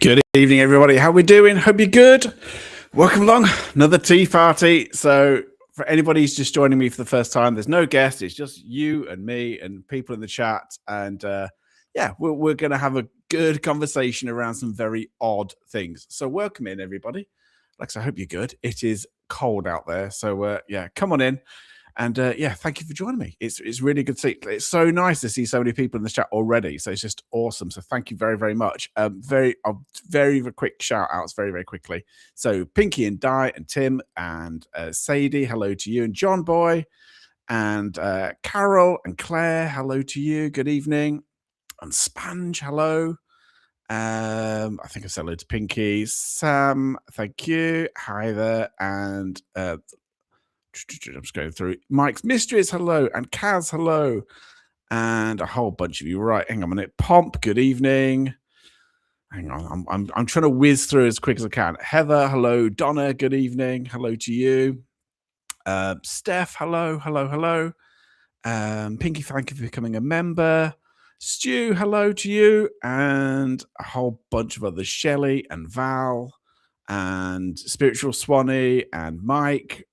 Good evening, everybody. How we doing? Hope you're good. Welcome along. Another tea party. So for anybody who's just joining me for the first time, there's no guest. It's just you and me and people in the chat. And we're going to have a good conversation around some very odd things. So welcome in, everybody. Lex, I hope you're good. It is cold out there. So come on in. And thank you for joining me. It's really good to see. It's so nice to see so many people in the chat already. So it's just awesome. So thank you very, very much. Very quick shout outs very, very quickly. So Pinky and Di and Tim and Sadie, hello to you. And John Boy and Carol and Claire, hello to you. Good evening. And Sponge, hello. I think I said hello to Pinky. Sam, thank you. Hi there. And I'm just going through. Mike's Mysteries, hello. And Kaz, hello. And a whole bunch of you. Right, hang on a minute. Pomp, good evening. Hang on, I'm trying to whiz through as quick as I can. Heather, hello. Donna, good evening. Hello to you. Steph, hello. Pinky, thank you for becoming a member. Stu, hello to you. And a whole bunch of others. Shelley and Val and Spiritual Swanee and Mike.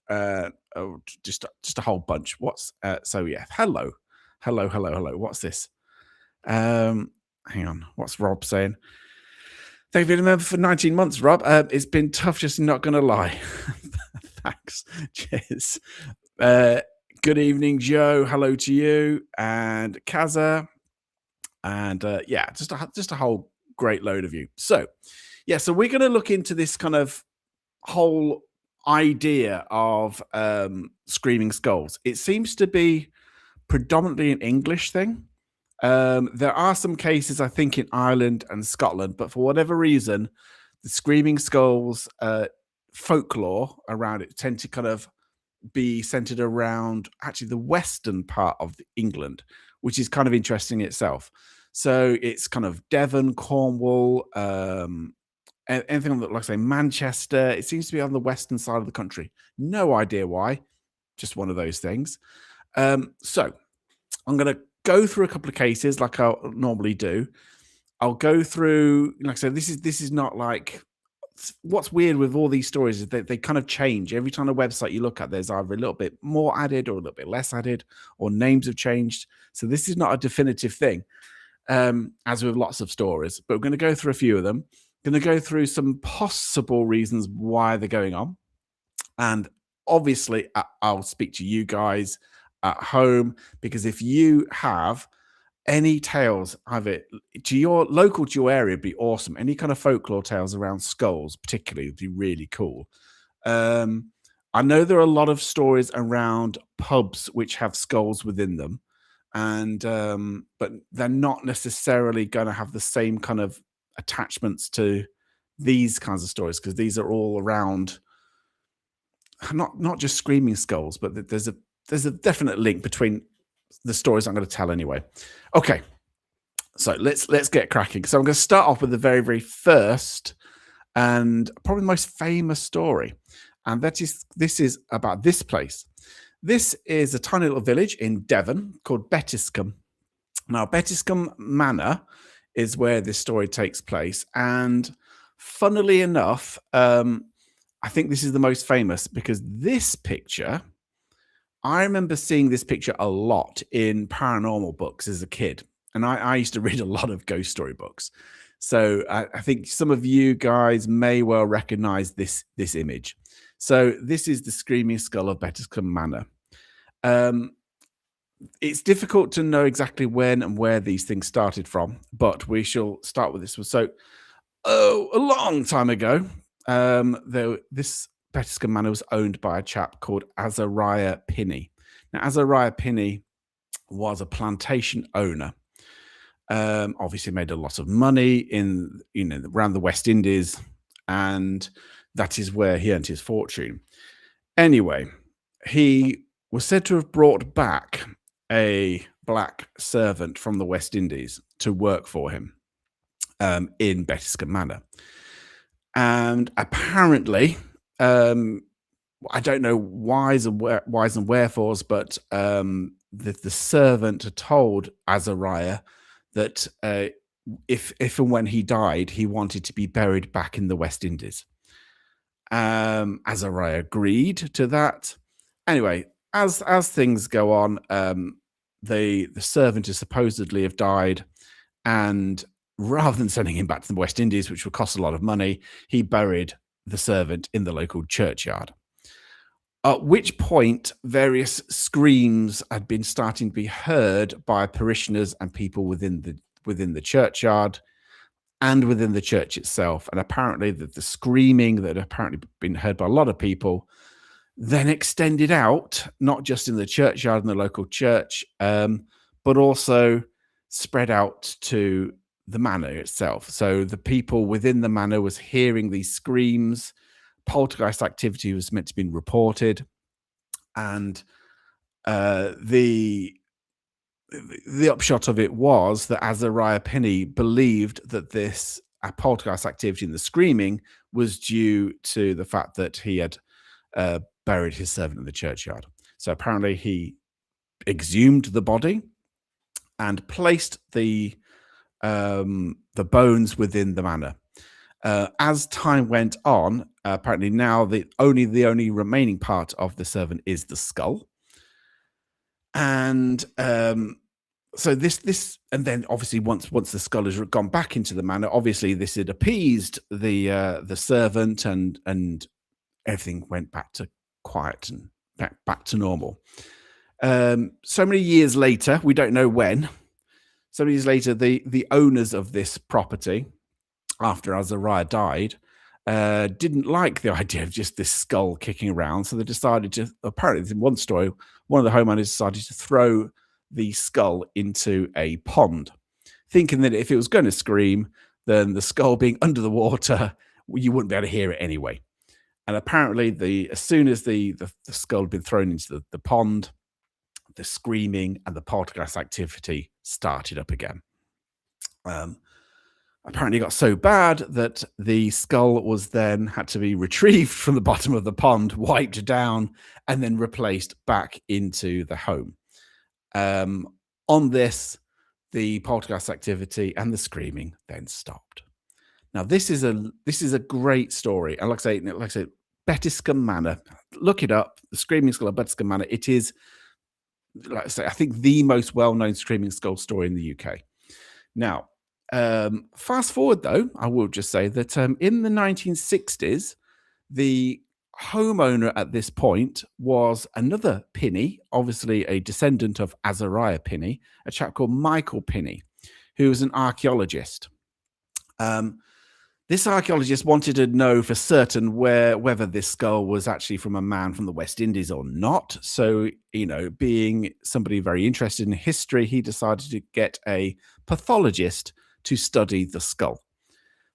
Just a whole bunch. Hello. What's this? Hang on. What's Rob saying? They've been a member for 19 months, Rob. It's been tough, just not gonna lie. Thanks. Cheers. Good evening, Joe. Hello to you and Kaza. And just a whole great load of you. So we're gonna look into this kind of whole idea of screaming skulls. It seems to be predominantly an English thing. There are some cases, I think, in Ireland and Scotland, but for whatever reason, the screaming skulls folklore around it tend to kind of be centered around actually the western part of England, which is kind of interesting itself. So it's kind of Devon, Cornwall, anything on the, like I say, Manchester. It seems to be on the western side of the country. No idea why. Just one of those things. So I'm going to go through a couple of cases like I normally do. I'll go through, like I said, this is not like, what's weird with all these stories is that they kind of change. Every time a website you look at, there's either a little bit more added or a little bit less added, or names have changed. So this is not a definitive thing, as with lots of stories. But we're going to go through a few of them. Going to go through some possible reasons why they're going on. And obviously, I'll speak to you guys at home, because if you have any tales, have it to your local to your area, would be awesome. Any kind of folklore tales around skulls, particularly, would be really cool. I know there are a lot of stories around pubs which have skulls within them, and but they're not necessarily going to have the same kind of attachments to these kinds of stories, because these are all around not just screaming skulls, but there's a definite link between the stories I'm going to tell anyway. Okay, so let's get cracking. So I'm going to start off with the very, very first and probably the most famous story, and this is about this place. This is a tiny little village in Devon called Betiscum. Now, Betiscum Manor is where this story takes place. And funnily enough, I think this is the most famous because this picture, I remember seeing this picture a lot in paranormal books as a kid. And I used to read a lot of ghost story books. So I think some of you guys may well recognize this image. So this is the screaming skull of Betiscum Manor. It's difficult to know exactly when and where these things started from, but we shall start with this one. So, a long time ago, this Betiscum Manor was owned by a chap called Azariah Pinney. Now, Azariah Pinney was a plantation owner. Obviously made a lot of money around the West Indies, and that is where he earned his fortune. Anyway, he was said to have brought back a black servant from the West Indies to work for him in Betiscum Manor. And apparently, I don't know whys and wherefores, but the servant had told Azariah that if and when he died, he wanted to be buried back in the West Indies. Azariah agreed to that. Anyway, as things go on, the servant is supposedly have died, and rather than sending him back to the West Indies, which would cost a lot of money, he buried the servant in the local churchyard. At which point, various screams had been starting to be heard by parishioners and people within the churchyard and within the church itself. And apparently, the screaming that had apparently been heard by a lot of people then extended out, not just in the churchyard and the local church, but also spread out to the manor itself. So the people within the manor was hearing these screams. Poltergeist activity was meant to be reported, and the upshot of it was that Azariah Penny believed that this poltergeist activity and the screaming was due to the fact that he had buried his servant in the churchyard. So apparently he exhumed the body and placed the bones within the manor. As time went on, apparently now the only remaining part of the servant is the skull. And so this and then obviously once the skull has gone back into the manor, obviously this had appeased the servant, and everything went back to quiet and back to normal. So many years later, we don't know when. So many years later, the owners of this property, after Azariah died, didn't like the idea of just this skull kicking around. So they decided to, apparently in one story, one of the homeowners decided to throw the skull into a pond, thinking that if it was going to scream, then the skull being under the water, you wouldn't be able to hear it anyway. And apparently, as soon as the skull had been thrown into the pond, the screaming and the poltergeist activity started up again. Apparently, it got so bad that the skull was then had to be retrieved from the bottom of the pond, wiped down, and then replaced back into the home. On this, the poltergeist activity and the screaming then stopped. Now, this is a great story, and like I say, Betiscum Manor. Look it up. The Screaming Skull of Betiscum Manor. It is, like I say, I think the most well-known Screaming Skull story in the UK. Now, fast forward though, I will just say that in the 1960s, the homeowner at this point was another Pinney, obviously a descendant of Azariah Pinney, a chap called Michael Pinney, who was an archaeologist. This archaeologist wanted to know for certain whether this skull was actually from a man from the West Indies or not. So, being somebody very interested in history, he decided to get a pathologist to study the skull.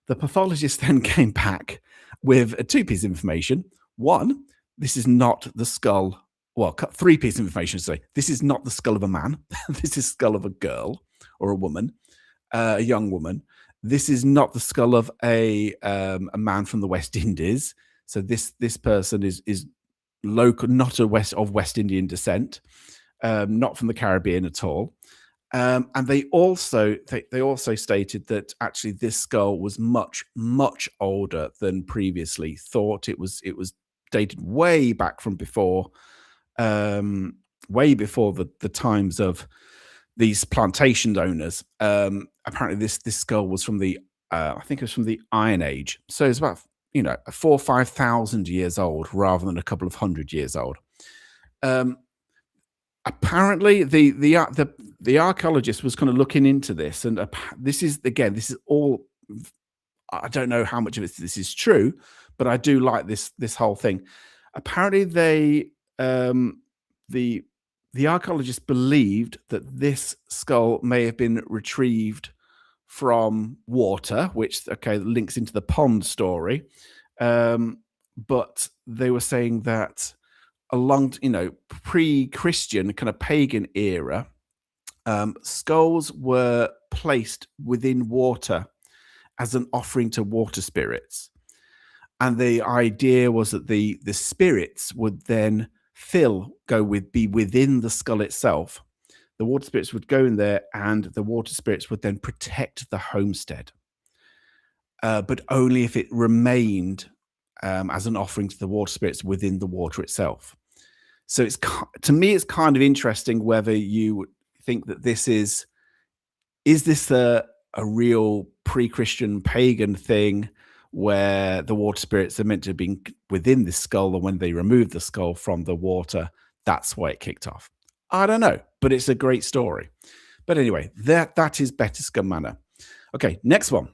The pathologist then came back with two pieces of information. One, this is not the skull. Well, three pieces of information to say. This is not the skull of a man. This is the skull of a girl or a woman, a young woman. This is not the skull of a man from the West Indies. So this person is local, not of West Indian descent, not from the Caribbean at all. And they also stated that actually this skull was much, much older than previously thought. It was dated way back from before, way before the times of these plantation owners. Apparently this skull was from the I think it was from the Iron Age. So it's about 4,000 or 5,000 years old rather than a couple of hundred years old. Apparently the archaeologist was kind of looking into this, and this is all, I don't know how much of this is true, but I do like this whole thing. Apparently the archaeologist believed that this skull may have been retrieved from water, which links into the pond story. But they were saying that along, pre-Christian kind of pagan era, skulls were placed within water as an offering to water spirits. And the idea was that the spirits would then be within the skull itself. the water spirits would go in there, and the water spirits would then protect the homestead, but only if it remained as an offering to the water spirits within the water itself. So to me, it's kind of interesting whether you think that this is this a real pre-Christian pagan thing where the water spirits are meant to have been within this skull, and when they removed the skull from the water, that's why it kicked off. I don't know, but it's a great story. But anyway, that is Betiscum Manor. Okay, next one.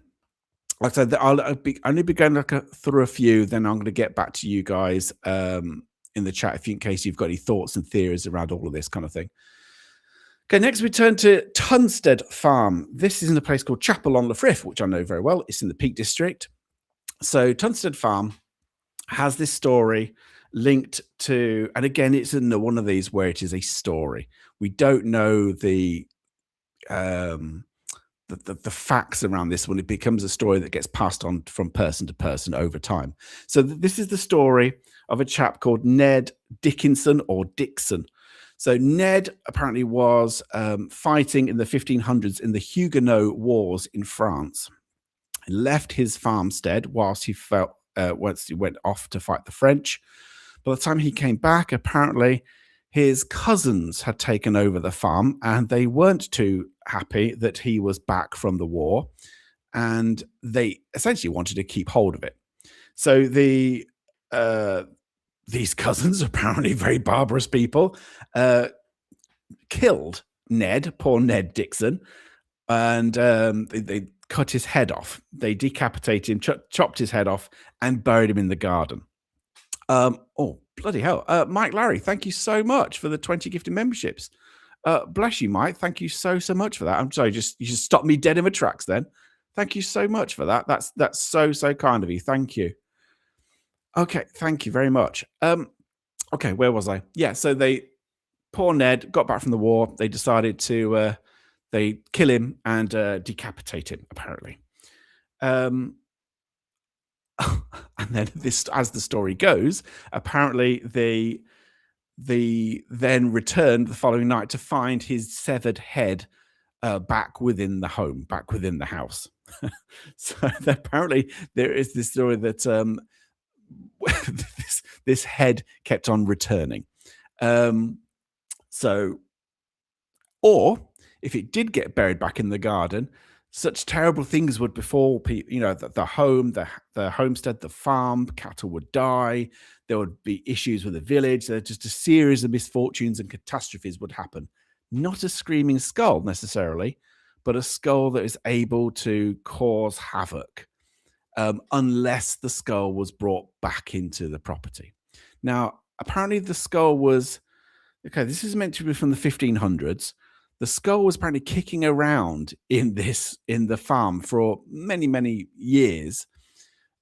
Like I said, I'll only be going through a few, then I'm going to get back to you guys in the chat in case you've got any thoughts and theories around all of this kind of thing. Okay, next we turn to Tonstead Farm. This is in a place called Chapel on Lefrith, which I know very well. It's in the Peak District. So Tonstead Farm has this story linked to, and again, it's in one of these where it is a story. We don't know the facts around this one. It becomes a story that gets passed on from person to person over time. So this is the story of a chap called Ned Dickinson or Dixon. So Ned apparently was fighting in the 1500s in the Huguenot Wars in France. He left his farmstead once he went off to fight the French. By the time he came back, apparently his cousins had taken over the farm, and they weren't too happy that he was back from the war, and they essentially wanted to keep hold of it. So these cousins, apparently very barbarous people, killed Ned, poor Ned Dixon, and they cut his head off. They decapitated him, chopped his head off, and buried him in the garden. Oh, bloody hell. Mike Larry, thank you so much for the 20 gifted memberships. Bless you, Mike. Thank you so much for that. I'm sorry, you just stopped me dead in my tracks then. Thank you so much for that. That's so kind of you. Thank you. Okay, thank you very much. Okay, where was I? Yeah, so poor Ned got back from the war. They decided to they kill him and decapitate him, apparently. And then as the story goes, apparently they then returned the following night to find his severed head back within the home, back within the house. So apparently there is this story that this head kept on returning. Or if it did get buried back in the garden, such terrible things would befall people. You know, the home, the homestead, the farm, cattle would die. There would be issues with the village. There's just a series of misfortunes and catastrophes would happen. Not a screaming skull necessarily, but a skull that is able to cause havoc, unless the skull was brought back into the property. Now, apparently the skull was, okay, this is meant to be from the 1500s. The skull was apparently kicking around in the farm for many years,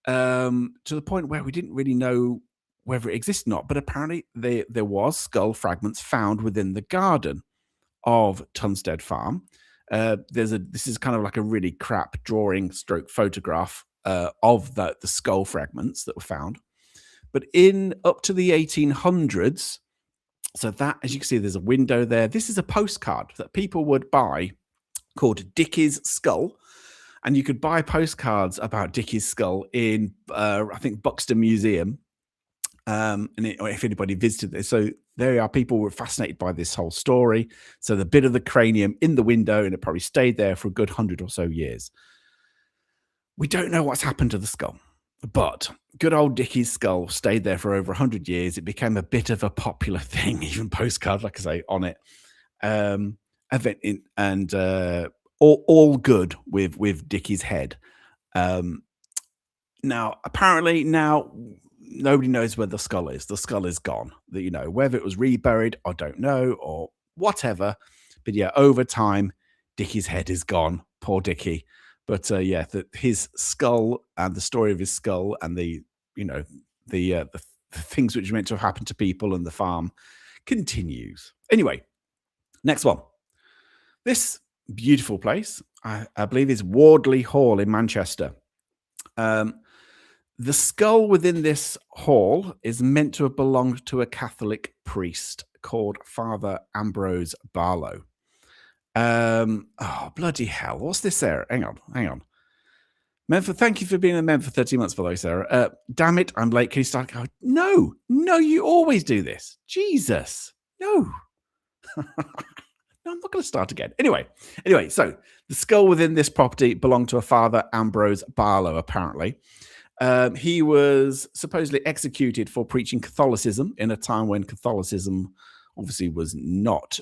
to the point where we didn't really know whether it exists or not. But apparently there was skull fragments found within the garden of Tonstead Farm. This is kind of like a really crap drawing stroke photograph of the skull fragments that were found. But in up to the 1800s, so that, as you can see, there's a window there. This is a postcard that people would buy called Dicky's Skull. And you could buy postcards about Dicky's skull in, I think, Buxton Museum. Or if anybody visited this. So there are people who were fascinated by this whole story. So the bit of the cranium in the window, and it probably stayed there for a good 100 or so years. We don't know what's happened to the skull. But good old Dicky's skull stayed there for over 100 years. It became a bit of a popular thing, even postcard, like I say, on it. All good with Dicky's head. Now, apparently, nobody knows where the skull is. The skull is gone. Whether it was reburied, I don't know, or whatever. But yeah, over time, Dicky's head is gone. Poor Dicky. But his skull and the story of his skull and the things which are meant to have happened to people and the farm continues. Anyway, next one. This beautiful place, I believe, is Wardley Hall in Manchester. The skull within this hall is meant to have belonged to a Catholic priest called Father Ambrose Barlow. Oh, bloody hell. What's this, Sarah? Hang on. Memphis, thank you for being a member for 30 months, by the way, Sarah. Damn it, I'm late. Can you start? Oh, no, you always do this. Jesus. No. No, I'm not going to start again. Anyway, so the skull within this property belonged to a father, Ambrose Barlow, apparently. He was supposedly executed for preaching Catholicism in a time when Catholicism obviously was not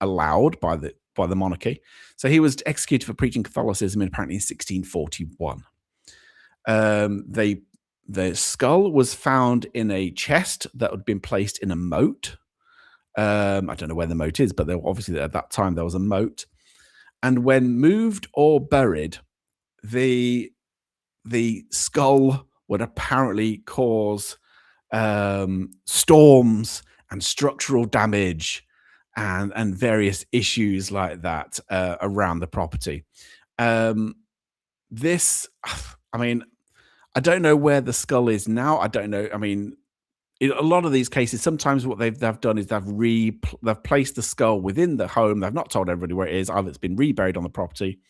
allowed by the monarchy. So he was executed for preaching Catholicism apparently in 1641. The skull was found in a chest that had been placed in a moat. I don't know where the moat is, but obviously at that time there was a moat. And when moved or buried, the skull would apparently cause storms and structural damage and various issues like that around the property. This, I mean, I don't know where the skull is now. I don't know. I mean, in a lot of these cases, sometimes what they've done is they've placed the skull within the home. They've not told everybody where it is. Either it's been reburied on the property,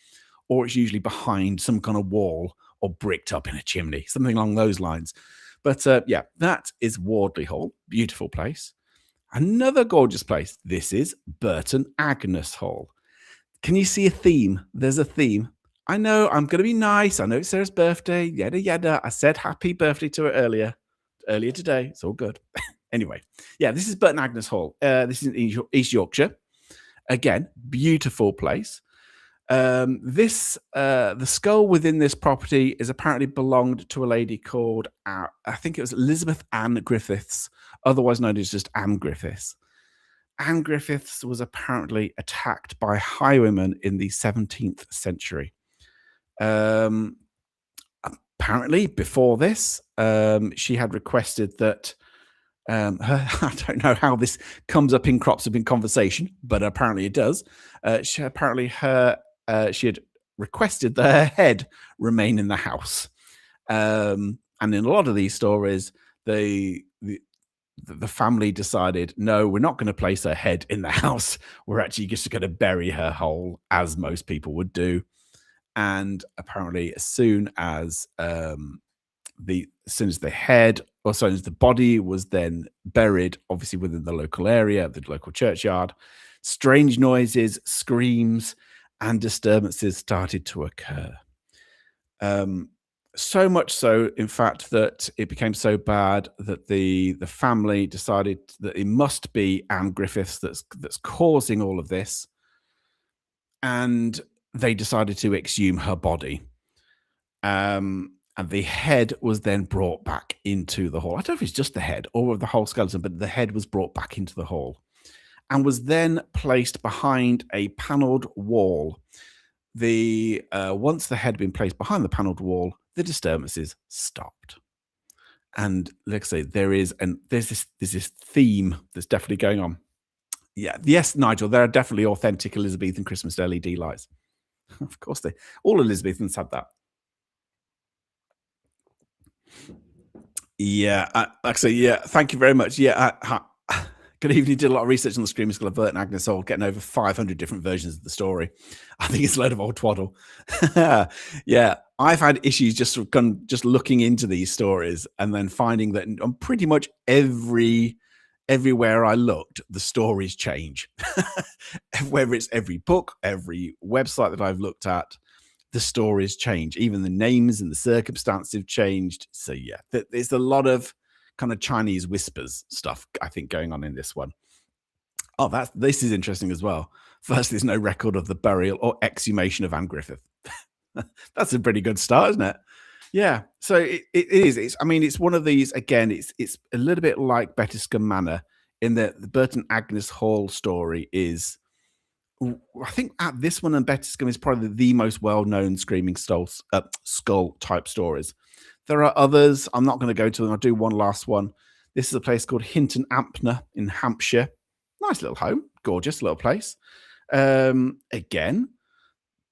or it's usually behind some kind of wall or bricked up in a chimney, something along those lines. But yeah, that is Wardley Hall. Beautiful place. Another gorgeous place. This is Burton Agnes Hall. Can you see a theme? There's a theme. I know, I'm going to be nice. I know it's Sarah's birthday, yada, yada. I said happy birthday to her earlier today. It's all good. Anyway, yeah, this is Burton Agnes Hall. This is in East Yorkshire. Again, beautiful place. The skull within this property is apparently belonged to a lady called, I think it was Elizabeth Ann Griffiths, otherwise known as just Anne Griffiths. Anne Griffiths was apparently attacked by highwaymen in the 17th century. Apparently, before this, she had requested that I don't know how this comes up in crops up in conversation, but apparently it does. She had requested that her head remain in the house. And in a lot of these stories, the family decided, no, we're not going to place her head in the house. We're actually just going to bury her whole, as most people would do. And apparently, as soon as the head, or as soon as the body was then buried, obviously within the local area, the local churchyard, strange noises, screams, and disturbances started to occur. So much so, in fact, that it became so bad that the family decided that it must be Anne Griffiths that's causing all of this, and they decided to exhume her body. And the head was then brought back into the hall. I don't know if it's just the head or the whole skeleton, but the head was brought back into the hall and was then placed behind a panelled wall. Once the head had been placed behind the panelled wall, the disturbances stopped. And like I say, there's this theme that's definitely going on. Yeah, yes, Nigel, there are definitely authentic Elizabethan Christmas LED lights. Of course, all Elizabethans had that. Yeah, actually, yeah. Thank you very much. Yeah, good evening. Did a lot of research on the Screaming Skull of Burton Agnes Hall, getting over 500 different versions of the story. I think it's a load of old twaddle. Yeah, I've had issues just looking into these stories and then finding that on pretty much everywhere I looked, the stories change. Whether it's every book, every website that I've looked at, the stories change. Even the names and the circumstances have changed. So yeah, there's a lot of kind of Chinese whispers stuff, I think, going on in this one. Oh, this is interesting as well. First, there's no record of the burial or exhumation of Anne Griffith. That's a pretty good start, isn't it? Yeah. So it is. It's one of these, again, it's a little bit like Betiscum Manor in that the Burton Agnes Hall story is, I think at this one and Betiscum is probably the most well-known screaming skull type stories. There are others. I'm not going to go to them. I'll do one last one. This is a place called Hinton Ampner in Hampshire. Nice little home. Gorgeous little place. Again,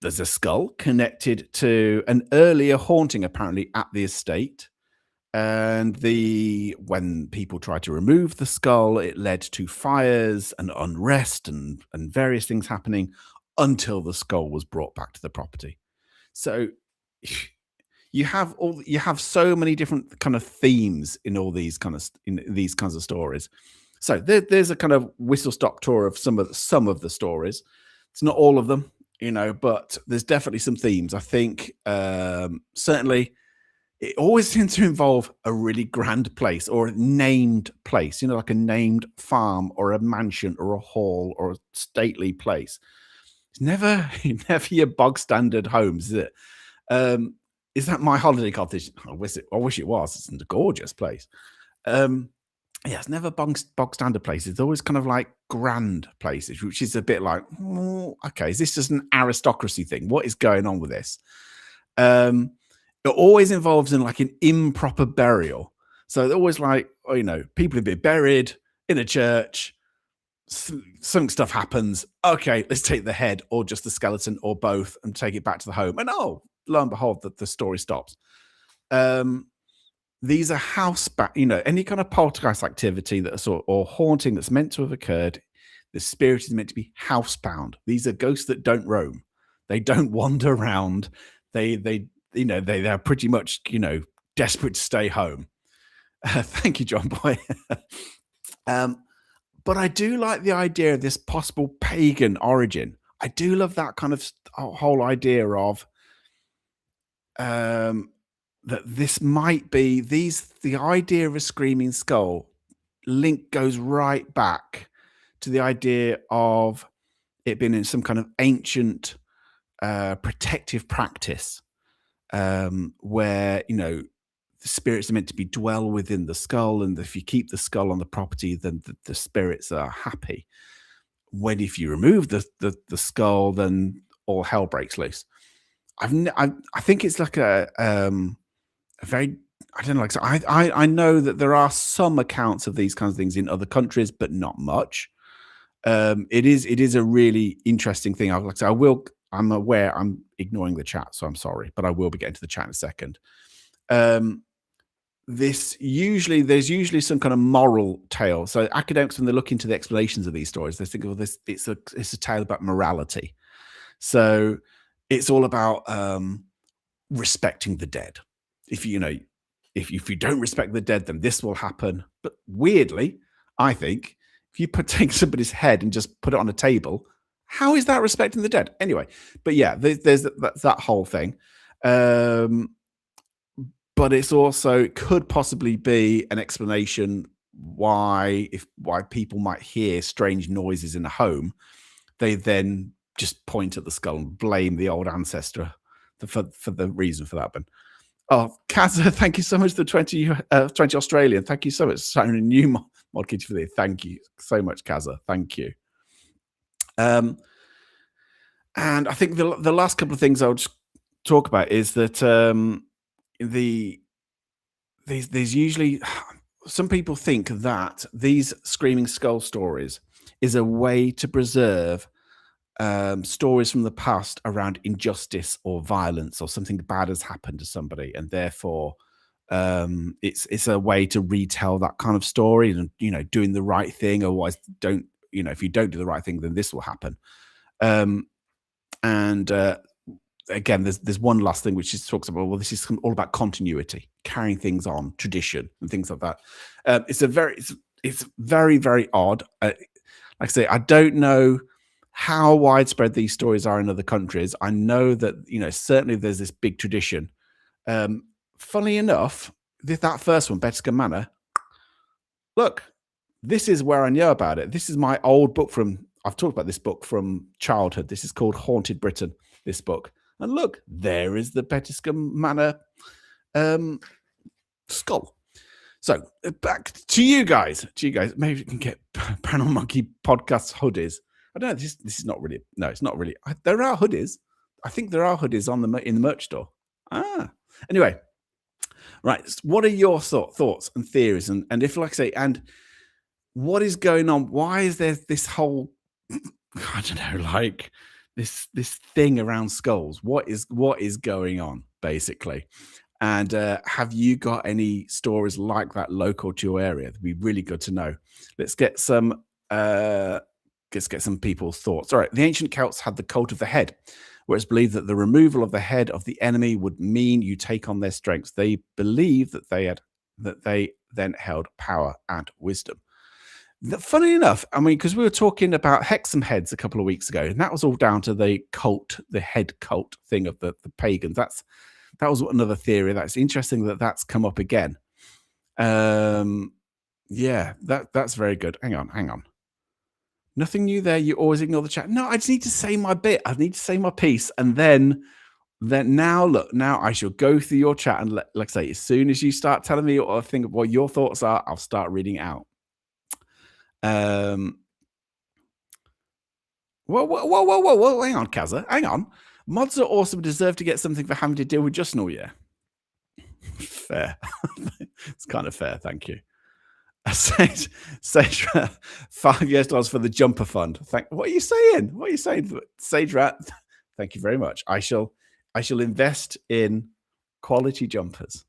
there's a skull connected to an earlier haunting, apparently, at the estate. And when people tried to remove the skull, it led to fires and unrest and various things happening until the skull was brought back to the property. So you have so many different kind of themes in all these in these kinds of stories. So there's a kind of whistle stop tour of some of the stories. It's not all of them, but there's definitely some themes. I think certainly it always seems to involve a really grand place or a named place, like a named farm or a mansion or a hall or a stately place. It's never your bog standard homes, is it? Is that my holiday cottage? I wish it was. It's a gorgeous place. Yeah, it's never bog standard places. It's always kind of like grand places, which is a bit like, okay, is this just an aristocracy thing? What is going on with this? It always involves in like an improper burial. So they're always like, people have been buried in a church. Some stuff happens. Okay, let's take the head or just the skeleton or both and take it back to the home. And lo and behold, the story stops. These are any kind of poltergeist activity or haunting that's meant to have occurred. The spirit is meant to be housebound. These are ghosts that don't roam. They don't wander around. They're pretty much, desperate to stay home. Thank you, John Boy. But I do like the idea of this possible pagan origin. I do love that kind of whole idea of that this might be the idea of a screaming skull link goes right back to the idea of it being in some kind of ancient protective practice where the spirits are meant to be dwell within the skull, and if you keep the skull on the property, then the spirits are happy. When if you remove the skull, then all hell breaks loose. I think it's like a very, I don't know. Like, so I know that there are some accounts of these kinds of things in other countries, but not much. It is a really interesting thing. I'm aware I'm ignoring the chat, so I'm sorry, but I will be getting to the chat in a second. There's usually some kind of moral tale. So academics, when they look into the explanations of these stories, they think, it's a tale about morality. So it's all about respecting the dead. If you don't respect the dead, then this will happen. But weirdly, I think if you take somebody's head and just put it on a table, how is that respecting the dead? Anyway, but yeah, there's that whole thing. But it could possibly be an explanation why people might hear strange noises in a home. They then just point at the skull and blame the old ancestor for the reason for that. But Kazza, thank you so much for the 20 Australian. Thank you so much. Signing a new mod kit for this. Thank you so much, Kazza. Thank you. And I think the last couple of things I'll just talk about is that there's usually, some people think that these screaming skull stories is a way to preserve stories from the past around injustice or violence or something bad has happened to somebody, and therefore it's a way to retell that kind of story and doing the right thing. Otherwise, if you don't do the right thing, then this will happen. Again, there's one last thing which talks about, well, this is all about continuity, carrying things on, tradition, and things like that. It's very, very odd. Like I say, I don't know how widespread these stories are in other countries. I know that certainly there's this big tradition. Funnily enough, that first one, Betiscum Manor. Look, this is where I know about it. This is my old book I've talked about this book from childhood. This is called Haunted Britain. This book. And look, there is the Betiscum Manor skull. So back to you guys. Maybe we can get Paranormal Monkey podcast hoodies. I don't know. This is not really. No, it's not really. There are hoodies. I think there are hoodies in the merch store. Anyway, right. What are your thoughts and theories? And if, like I say, and what is going on? Why is there this whole, I don't know, like this thing around skulls? What is going on, basically? And have you got any stories like that local to your area? It'd be really good to know. Let's get some let's get some people's thoughts. All right. The ancient Celts had the cult of the head, where it's believed that the removal of the head of the enemy would mean you take on their strengths. They believed that they then held power and wisdom. Funny enough, I mean, because we were talking about Hexam heads a couple of weeks ago, and that was all down to the cult, the head cult thing of the pagans. That was another theory. That's interesting that that's come up again. Yeah, that's very good. Hang on. Nothing new there. You always ignore the chat. No, I just need to say my bit. I need to say my piece, and then now I shall go through your chat, and like I say, as soon as you start telling me or think of what your thoughts are, I'll start reading it out. Whoa, hang on, Kazza, hang on. Mods are awesome, deserve to get something for having to deal with Justin all year. Fair. It's kind of fair, thank you. Sage $5 for the jumper fund. What are you saying? Sage Rat, thank you very much. I shall invest in quality jumpers.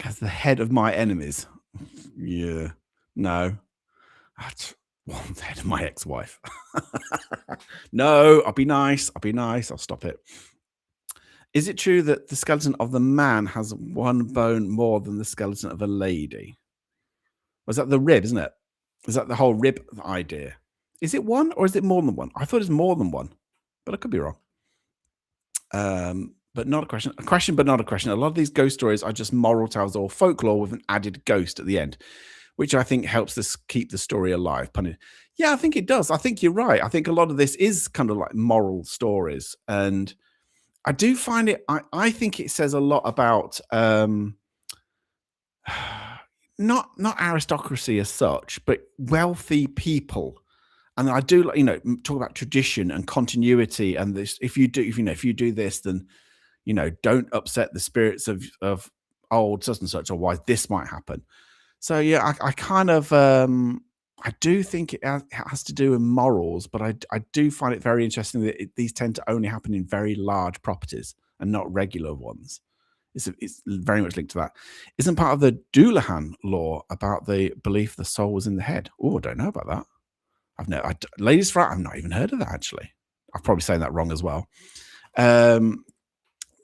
As the head of my enemies. Yeah. No. That's one head of my ex-wife. No, I'll be nice. I'll stop it. Is it true that the skeleton of the man has one bone more than the skeleton of a lady? Was that the rib, isn't it? Is that the whole rib idea? Is it one or is it more than one? I thought it was more than one, but I could be wrong. But not a question. A question, but not a question. A lot of these ghost stories are just moral tales or folklore with an added ghost at the end, which I think helps us keep the story alive. Yeah, I think it does. I think you're right. I think a lot of this is kind of like moral stories. And I do find it, I think it says a lot about not aristocracy as such, but wealthy people. And I do, talk about tradition and continuity. And this, if you do this, then, don't upset the spirits of old such and such, or why this might happen. So yeah, I kind of, I do think it has to do with morals, but I do find it very interesting that these tend to only happen in very large properties and not regular ones. It's very much linked to that. Isn't part of the Doulahan law about the belief the soul was in the head? Oh, I don't know about that. Ladies Frat, I've not even heard of that, actually. I'm probably saying that wrong as well.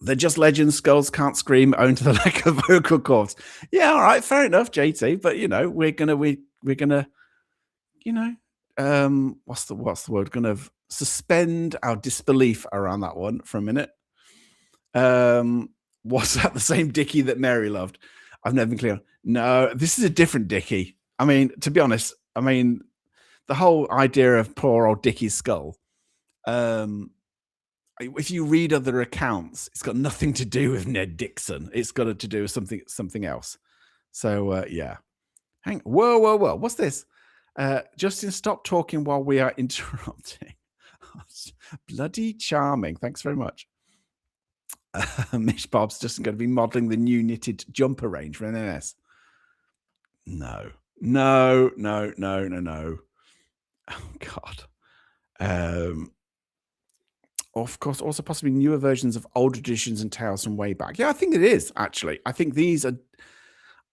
They're just legends. Skulls can't scream, owing to the lack of vocal cords. Yeah, all right, fair enough, JT. But we're gonna, what's the word? Gonna suspend our disbelief around that one for a minute. Was that the same Dicky that Mary loved? I've never been clear. No, this is a different Dicky. I mean, to be honest, the whole idea of poor old Dicky's skull. If you read other accounts, it's got nothing to do with Ned Dixon. It's got to do with something else. So yeah. Whoa. What's this? Justin, stop talking while we are interrupting. Bloody charming. Thanks very much. Mish Bob's just going to be modeling the new knitted jumper range for NNS. No. Oh God. Of course, also possibly newer versions of old traditions and tales from way back. Yeah, I think it is, actually. I think these are,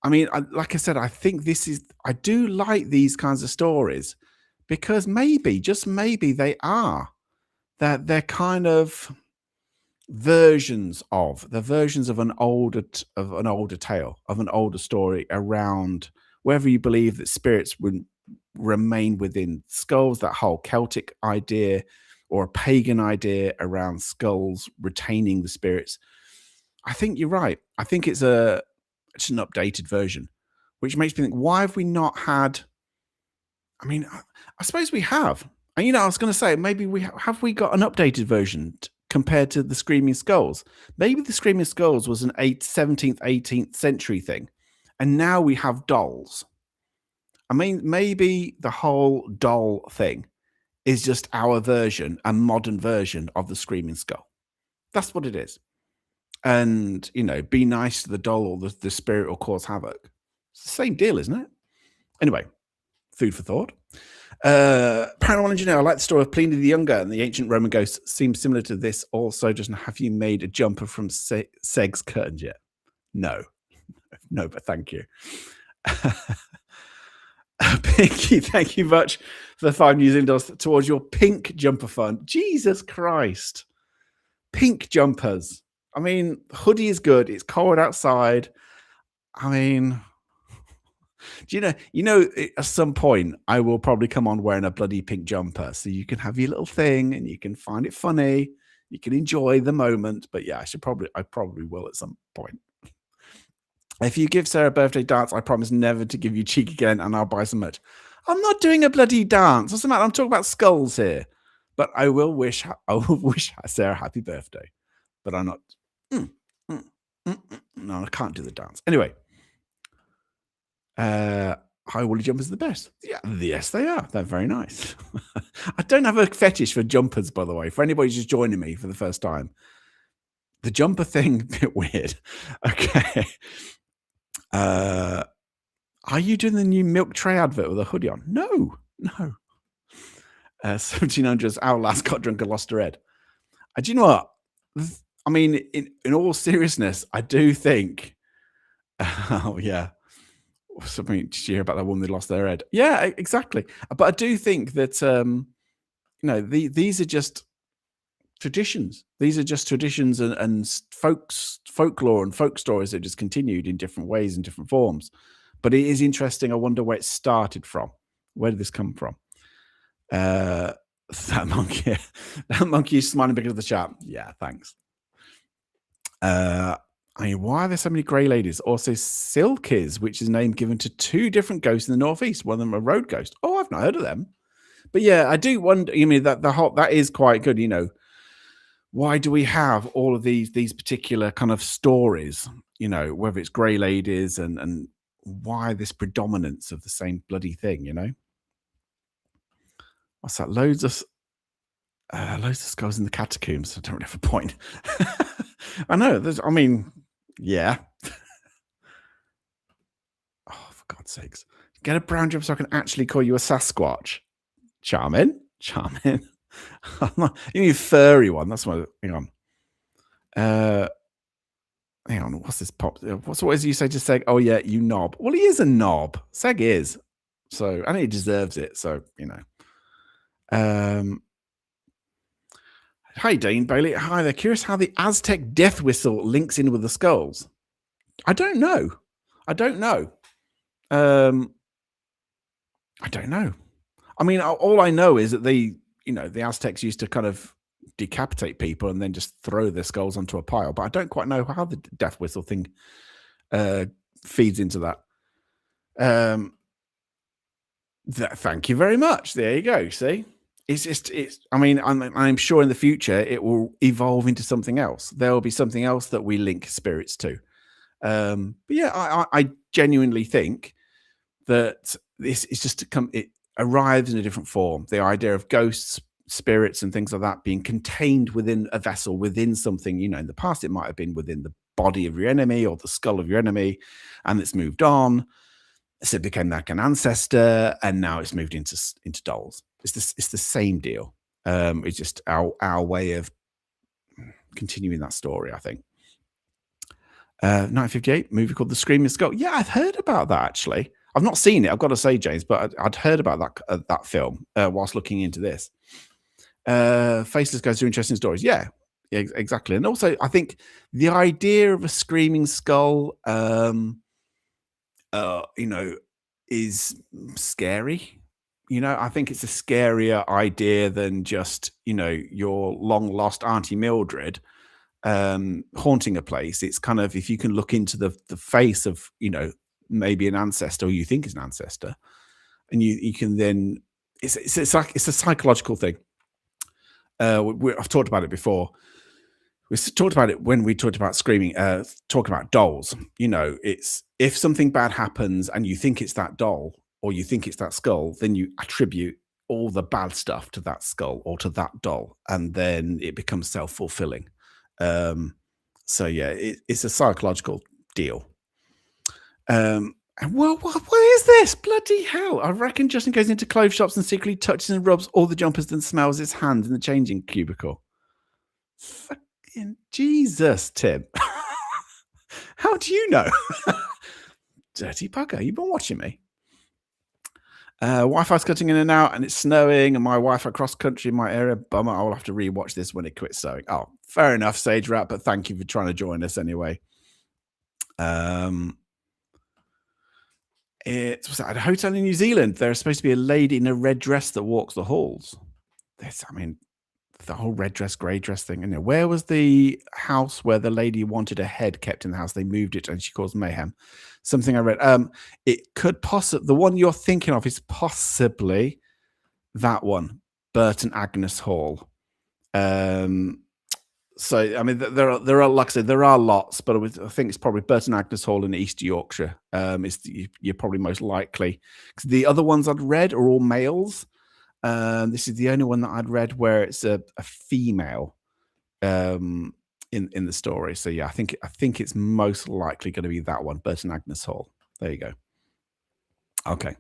like I said, I think I do like these kinds of stories because maybe, just maybe they're kind of versions of an older tale, of an older story around whether you believe that spirits would remain within skulls, that whole Celtic idea, or a pagan idea around skulls retaining the spirits. I think you're right. I think it's an updated version, which makes me think, why have we not had? I suppose we have. And I was going to say, maybe we got an updated version compared to the Screaming Skulls. Maybe the Screaming Skulls was an 17th, 18th century thing, and now we have dolls. Maybe the whole doll thing is just our version, a modern version of the Screaming Skull. That's what it is. And, be nice to the doll or the spirit will cause havoc. It's the same deal, isn't it? Anyway, food for thought. Paranormal Engineer, I like the story of Pliny the Younger and the ancient Roman ghosts. Seems similar to this. Also, just have you made a jumper from Seg's curtains yet? No, but thank you. Pinky, thank you much for the $5 towards your pink jumper fund. Jesus Christ. Pink jumpers. I mean, hoodie is good. It's cold outside. I mean, do at some point I will probably come on wearing a bloody pink jumper so you can have your little thing and you can find it funny. You can enjoy the moment. But yeah, I probably will at some point. If you give Sarah a birthday dance, I promise never to give you cheek again and I'll buy some merch. I'm not doing a bloody dance. What's the matter? I'm talking about skulls here. But I will wish Sarah a happy birthday. But I'm not. No, I can't do the dance. Anyway. High woolly jumpers are the best. Yeah, yes, they are. They're very nice. I don't have a fetish for jumpers, by the way. For anybody just joining me for the first time, the jumper thing, a bit weird. Okay. Are you doing the new milk tray advert with a hoodie on? No. 1700s, our last got drunk and lost her head. Do you know what? I mean, in all seriousness, I do think. Oh yeah. Something, did you hear about that woman who lost their head? Yeah, exactly. But I do think that these are just traditions. These are just traditions and folklore and folk stories that just continued in different ways and different forms. But it is interesting. I wonder where it started from. Where did this come from? That monkey is smiling because of the chat. Yeah, thanks. I mean, why are there so many grey ladies? Also, Silkies, which is a name given to two different ghosts in the northeast. One of them a road ghost. Oh, I've not heard of them. But yeah, I do wonder. You mean that is quite good. Why do we have all of these particular kind of stories? Whether it's grey ladies and why this predominance of the same bloody thing. What's that? Loads of skulls in the catacombs. I don't really have a point. I know. Yeah. Oh, for God's sakes. Get a brown jumper so I can actually call you a Sasquatch. Charming. You mean furry one. That's what. Hang on. What's this pop? What is it you say to Seg? Oh, yeah, you knob. Well, he is a knob. Seg is. So, and he deserves it. So, Hi, Dane Bailey. Hi there. Curious how the Aztec death whistle links in with the skulls. I don't know. I don't know. I mean, all I know is that the Aztecs used to kind of decapitate people and then just throw their skulls onto a pile. But I don't quite know how the death whistle thing feeds into that. Thank you very much. There you go. See? I'm sure in the future it will evolve into something else. There will be something else that we link spirits to. But yeah, I genuinely think that this is just it arrives in a different form. The idea of ghosts, spirits, and things like that being contained within a vessel, within something. In the past it might have been within the body of your enemy or the skull of your enemy, and it's moved on. So it became like an ancestor, and now it's moved into dolls. It's the same deal. It's just our way of continuing that story, I think. 1958 movie called The Screaming Skull. Yeah, I've heard about that actually. I've not seen it, I've got to say, James, but I'd heard about that film whilst looking into this. Faceless goes through interesting stories. Yeah, exactly. And also, I think the idea of a screaming skull, is scary. I think it's a scarier idea than just, your long lost Auntie Mildred haunting a place. It's kind of, if you can look into the face of, maybe an ancestor, or you think is an ancestor, and you can then, it's a psychological thing. I've talked about it before. We talked about it when we talked about screaming, talking about dolls. It's if something bad happens and you think it's that doll or you think it's that skull, then you attribute all the bad stuff to that skull or to that doll, and then it becomes self-fulfilling. So yeah, it's a psychological deal. And well, what is this? Bloody hell! I reckon Justin goes into clothes shops and secretly touches and rubs all the jumpers, then smells his hand in the changing cubicle. Fucking Jesus, Tim. How do you know? Dirty bugger. You've been watching me. Wi-Fi's cutting in and out, and it's snowing, and my Wi-Fi cross country in my area. Bummer. I will have to rewatch this when it quits snowing. Oh, fair enough, Sage Rat. But thank you for trying to join us anyway. It was at a hotel in New Zealand. There's supposed to be a lady in a red dress that walks the halls. The whole red dress, grey dress thing. And where was the house where the lady wanted a head kept in the house? They moved it and she caused mayhem. Something I read. It could possibly, the one you're thinking of is possibly that one, Burton Agnes Hall. So I mean, there are like I said, there are lots, but I think it's probably Burton Agnes Hall in East Yorkshire. You're probably most likely, because the other ones I'd read are all males. This is the only one that I'd read where it's a female in the story. So yeah, I think it's most likely going to be that one, Burton Agnes Hall. There you go. Okay.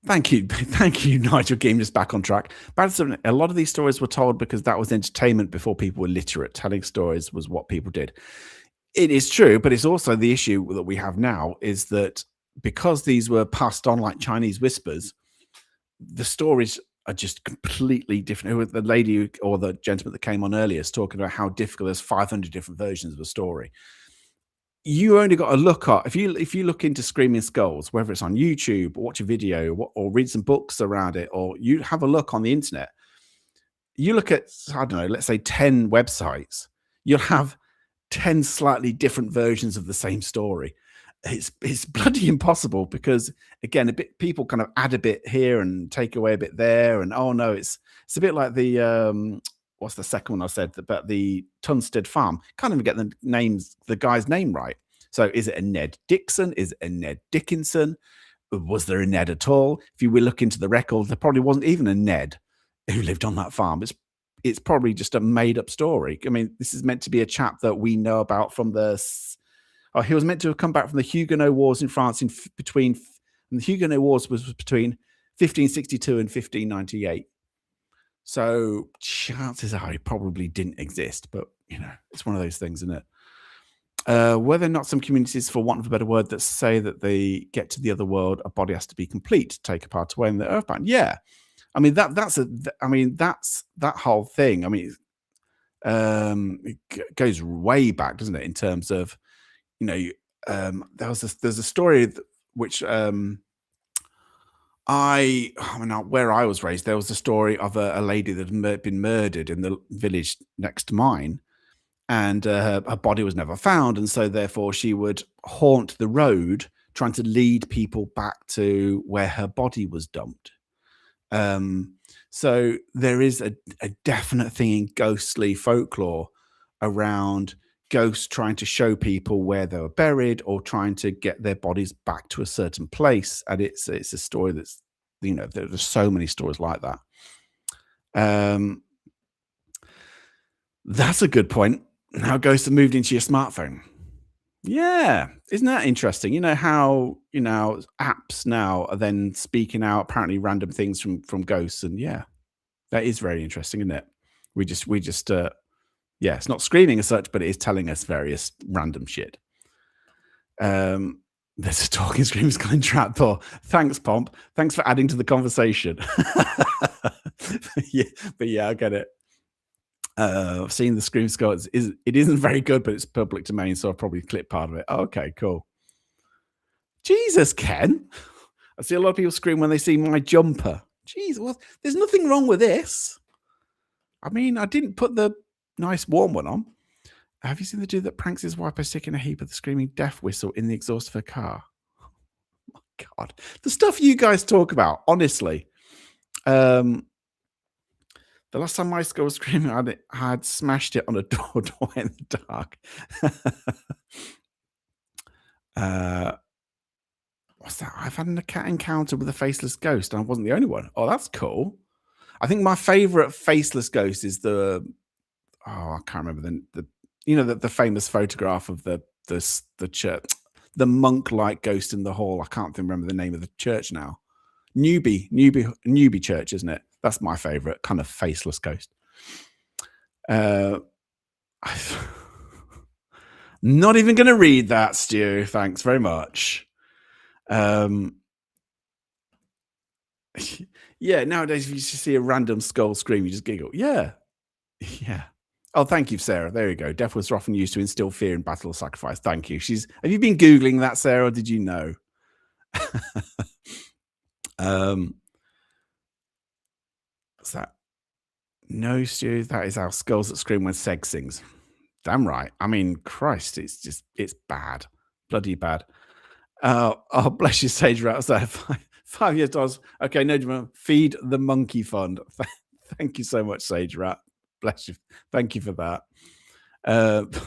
Thank you, Nigel. Game is back on track. A lot of these stories were told because that was entertainment before people were literate. Telling stories was what people did. It is true, but it's also the issue that we have now is that because these were passed on like Chinese whispers, the stories are just completely different. The lady or the gentleman that came on earlier is talking about how difficult there's 500 different versions of a story. You only got to look at if you look into Screaming Skulls, whether it's on YouTube or watch a video or read some books around it, or you have a look on the internet. You look at, I don't know, let's say 10 websites, you'll have 10 slightly different versions of the same story. It's bloody impossible because again, people kind of add a bit here and take away a bit there, and oh no, it's a bit like the what's the second one I said about the Tonstead Farm? Can't even get the guy's name right. So is it a Ned Dixon? Is it a Ned Dickinson? Was there a Ned at all? If you will look into the record, there probably wasn't even a Ned who lived on that farm. It's probably just a made up story. I mean, this is meant to be a chap that we know about from he was meant to have come back from the Huguenot Wars in France and the Huguenot Wars was between 1562 and 1598. So chances are he probably didn't exist, but it's one of those things, isn't it? Were there not some communities, for want of a better word, that say that they get to the other world, a body has to be complete to take a part away in the earthbound? Yeah, I mean that's that whole thing. I mean, it goes way back, doesn't it? In terms of there's a story which where I was raised, there was a story of a lady that had been murdered in the village next to mine, and her body was never found, and so therefore she would haunt the road, trying to lead people back to where her body was dumped. So there is a definite thing in ghostly folklore around ghosts trying to show people where they were buried or trying to get their bodies back to a certain place. And it's a story that's, there's so many stories like that. That's a good point. How ghosts have moved into your smartphone. Yeah. Isn't that interesting? How, apps now are then speaking out apparently random things from ghosts. And yeah, that is very interesting, isn't it? We just yeah, it's not screaming as such, but it is telling us various random shit. There's a talking scream going trap door. Thanks, Pomp. Thanks for adding to the conversation. Yeah, I get it. I've seen the Scream Skull. It isn't very good, but it's public domain, so I'll probably clip part of it. Okay, cool. Jesus, Ken. I see a lot of people scream when they see my jumper. Jeez, well, there's nothing wrong with this. I mean, I didn't put the nice warm one on. Have you seen the dude that pranks his wife by sticking a heap of the screaming death whistle in the exhaust of her car? Oh my God. The stuff you guys talk about, honestly. The last time my skull was screaming, I had smashed it on a door in the dark. What's that? I've had a cat encounter with a faceless ghost, and I wasn't the only one. Oh, that's cool. I think my favorite faceless ghost is I can't remember the famous photograph of the church, the monk-like ghost in the hall. I can't remember the name of the church now. Newby Church, isn't it? That's my favorite kind of faceless ghost. Not even going to read that, Stu. Thanks very much. Um, yeah, nowadays if you just see a random skull scream, you just giggle. Yeah, yeah. Oh, thank you, Sarah. There you go. Death was often used to instill fear in battle or sacrifice. Thank you. Have you been Googling that, Sarah, or did you know? What's that? No, Stu, that is our skulls that scream when Seg sings. Damn right. I mean, Christ, it's bad. Bloody bad. Oh, bless you, Sage Rat. So 5 years dollars. Okay, no, feed the monkey fund. Thank you so much, Sage Rat. Bless you. Thank you for that.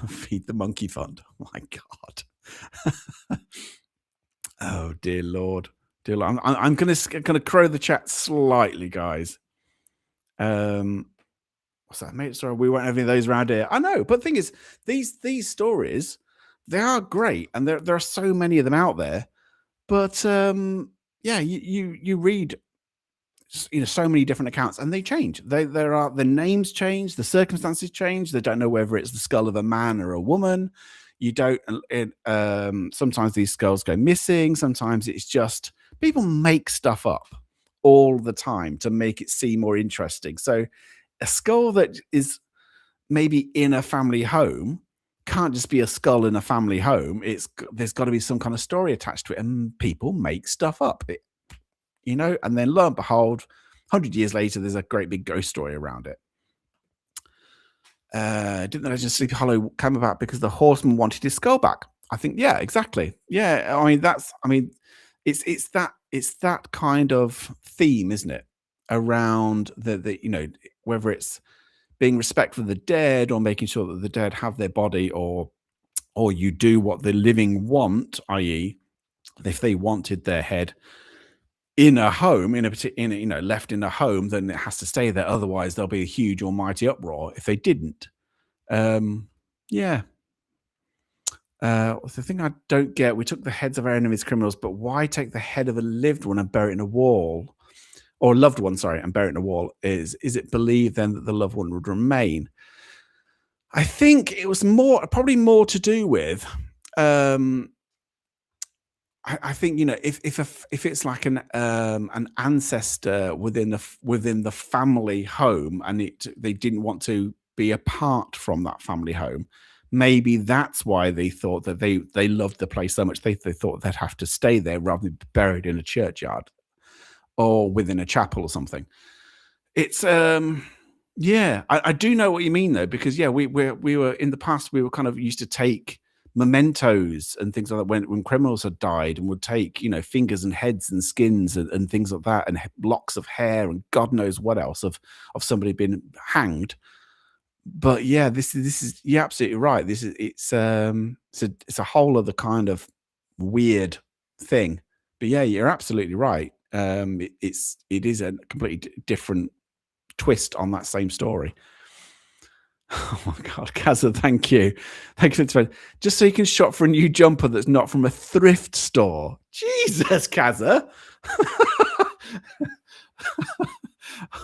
Feed the monkey fund. Oh my God. Oh dear Lord. Dear Lord. I'm gonna crow the chat slightly, guys. What's that, mate? Sorry, we won't have any of those around here. I know, but the thing is, these stories, they are great, and there are so many of them out there. But yeah, you read, so many different accounts, and they change. The names change, the circumstances change. They don't know whether it's the skull of a man or a woman. You don't. Sometimes these skulls go missing. Sometimes it's just people make stuff up all the time to make it seem more interesting. So a skull that is maybe in a family home can't just be a skull in a family home. There's got to be some kind of story attached to it, and people make stuff up. And then lo and behold, 100 years later, there's a great big ghost story around it. Didn't the legend of Sleepy Hollow come about because the horseman wanted his skull back? I think, yeah, exactly. Yeah, it's that kind of theme, isn't it? Around the whether it's being respectful of the dead or making sure that the dead have their body, or you do what the living want, i.e., if they wanted their head in a home, left in a home, then it has to stay there. Otherwise, there'll be a huge almighty uproar if they didn't. Yeah. The thing I don't get, we took the heads of our enemies criminals, but why take the head of a lived one and bury it in a wall? Or loved one, sorry, and bury it in a wall. Is it believed then that the loved one would remain? I think it was probably more to do with I think if it's like an ancestor within the family home, and they didn't want to be apart from that family home, maybe that's why they thought that they loved the place so much they thought they'd have to stay there rather than be buried in a churchyard or within a chapel or something. It's yeah, I do know what you mean though, because yeah, we were in the past, we were kind of used to take mementos and things like that when criminals had died, and would take fingers and heads and skins and things like that, and locks of hair and God knows what else of somebody being hanged. But yeah, this is you're absolutely right. It's a whole other kind of weird thing. But yeah, you're absolutely right. It is a completely different twist on that same story. Oh my God, Kazza, thank you. Thank you for just so you can shop for a new jumper that's not from a thrift store. Jesus, Kazza.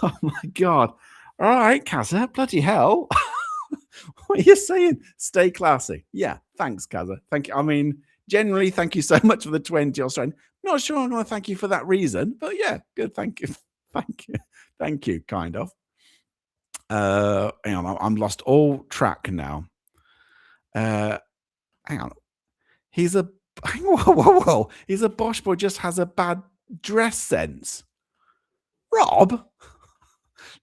Oh my God. All right, Kazza, bloody hell. What are you saying? Stay classy. Yeah, thanks, Kazza. Thank you. I mean, generally, thank you so much for the 20 Australian. Not sure I'm going to thank you for that reason, but yeah, good. Thank you. Thank you. Thank you, kind of. Hang on, I'm lost all track now. Hang on. He's a whoa. He's a bosh boy, just has a bad dress sense. Rob,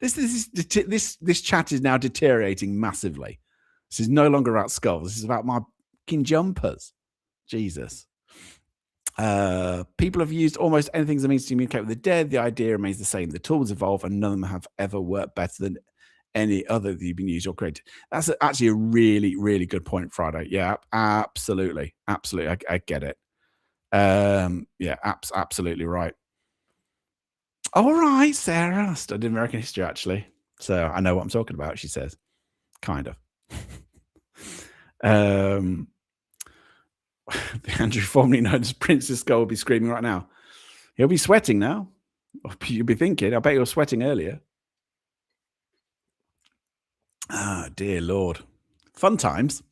this chat is now deteriorating massively. This is no longer about skulls. This is about my fucking jumpers. Jesus. People have used almost anything as a means to communicate with the dead. The idea remains the same. The tools evolve, and none of them have ever worked better than any other that you've been used or created. That's actually a really, really good point, Friday. Yeah, absolutely. I get it. Yeah, absolutely right. All right, Sarah. I studied American history, actually. So I know what I'm talking about, she says. Kind of. The Andrew formerly known as Princess Skull will be screaming right now. He'll be sweating now. You'll be thinking, I bet you were sweating earlier. Ah, dear Lord. Fun times.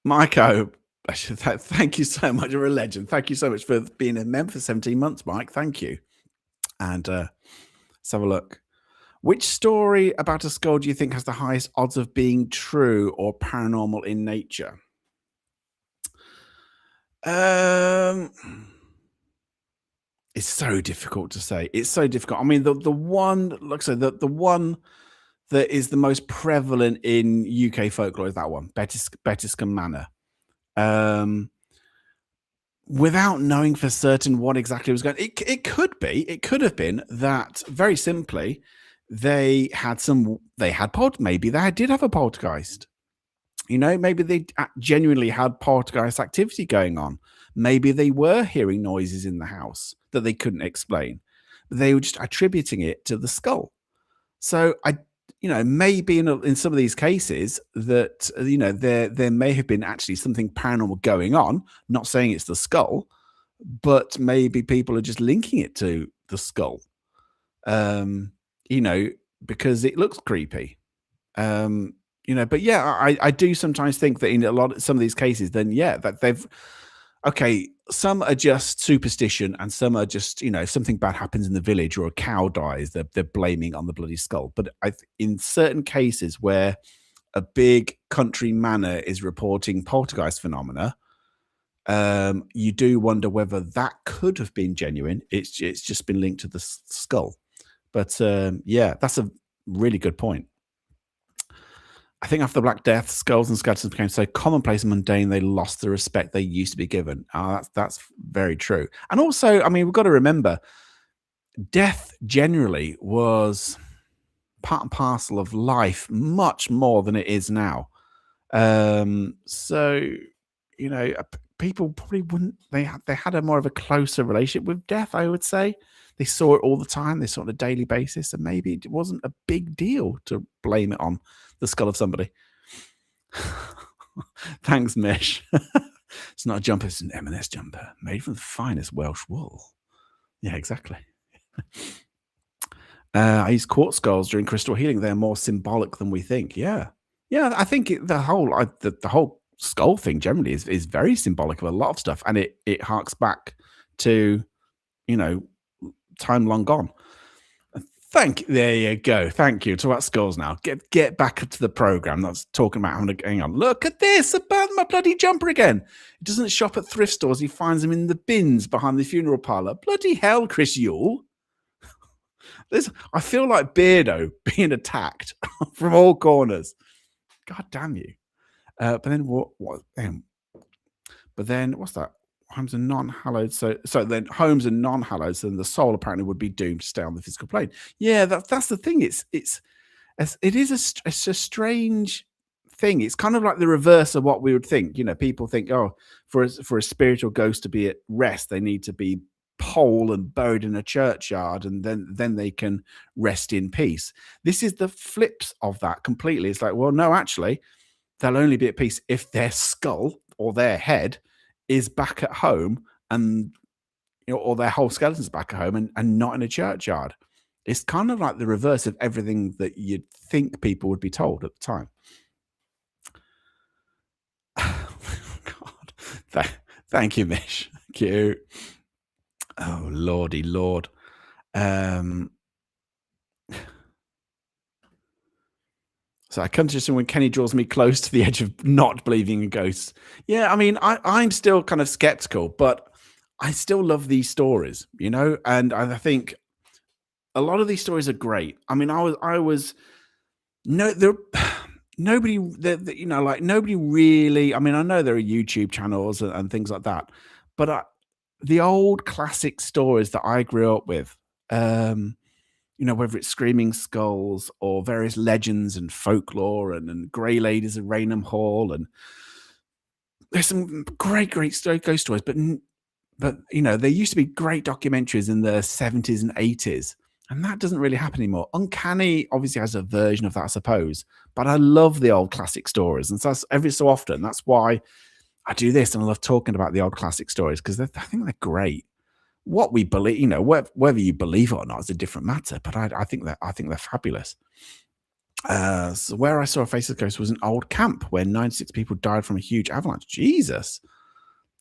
Maiko, Thank you so much. You're a legend. Thank you so much for being a member for 17 months, Mike. Thank you. And let's have a look. Which story about a skull do you think has the highest odds of being true or paranormal in nature? It's so difficult to say. It's so difficult. I mean, the one, like I said, the one that is the most prevalent in UK folklore is that one, Betiscum Manor. Without knowing for certain what exactly was going, it could have been that very simply maybe they did have a poltergeist. Maybe they genuinely had poltergeist activity going on. Maybe they were hearing noises in the house that they couldn't explain. They were just attributing it to the skull. So maybe in some of these cases that there may have been actually something paranormal going on. Not saying it's the skull, but maybe people are just linking it to the skull. Because it looks creepy. But yeah, I do sometimes think that in some of these cases, then that some are just superstition and some are just, if something bad happens in the village or a cow dies, they're blaming on the bloody skull. But in certain cases where a big country manor is reporting poltergeist phenomena, you do wonder whether that could have been genuine. It's just been linked to the skull. But that's a really good point. I think after the Black Death, skulls and skeletons became so commonplace and mundane, they lost the respect they used to be given. That's very true. And also, I mean, we've got to remember, death generally was part and parcel of life much more than it is now. People probably wouldn't. They had a more of a closer relationship with death, I would say. They saw it all the time. They saw it on a daily basis, and maybe it wasn't a big deal to blame it on the skull of somebody. Thanks, Mish. It's not a jumper, it's an M&S jumper made from the finest Welsh wool. Yeah, exactly. I use quartz skulls during crystal healing. They're more symbolic than we think. Yeah. I think the whole skull thing generally is very symbolic of a lot of stuff, and it harks back to time long gone. There you go. Thank you. Talk about skulls now. Get back up to the program. That's talking about hang on. Look at this about my bloody jumper again. He doesn't shop at thrift stores. He finds them in the bins behind the funeral parlor. Bloody hell, Chris Yule. I feel like Beardo being attacked from all corners. God damn you. But then what? But then what's that? Homes are non-hallowed, so then homes are non-hallowed, so then the soul apparently would be doomed to stay on the physical plane. Yeah, that's the thing. It is a strange thing. It's kind of like the reverse of what we would think. People think, for a spirit or ghost to be at rest, they need to be whole and buried in a churchyard, and then they can rest in peace. This is the flips of that completely. It's like, well, no, actually, they'll only be at peace if their skull or their head is back at home, and or their whole skeleton's back at home and not in a churchyard. It's kind of like the reverse of everything that you'd think people would be told at the time. God, thank you, Mish. Thank you. Oh, lordy lord. So I come to just when Kenny draws me close to the edge of not believing in ghosts. Yeah, I mean, I'm still kind of skeptical, but I still love these stories, and I think a lot of these stories are great. I mean, nobody really. I mean, I know there are YouTube channels and things like that, but the old classic stories that I grew up with, whether it's Screaming Skulls or various legends and folklore and Grey Ladies of Raynham Hall, and there's some great ghost stories, but there used to be great documentaries in the 70s and 80s, and that doesn't really happen anymore. Uncanny obviously has a version of that, I suppose, but I love the old classic stories, and so every so often that's why I do this, and I love talking about the old classic stories because I think they're great. What we believe, whether you believe it or not is a different matter, but I think they're fabulous. So where I saw a faceless ghost was an old camp where 96 people died from a huge avalanche. Jesus.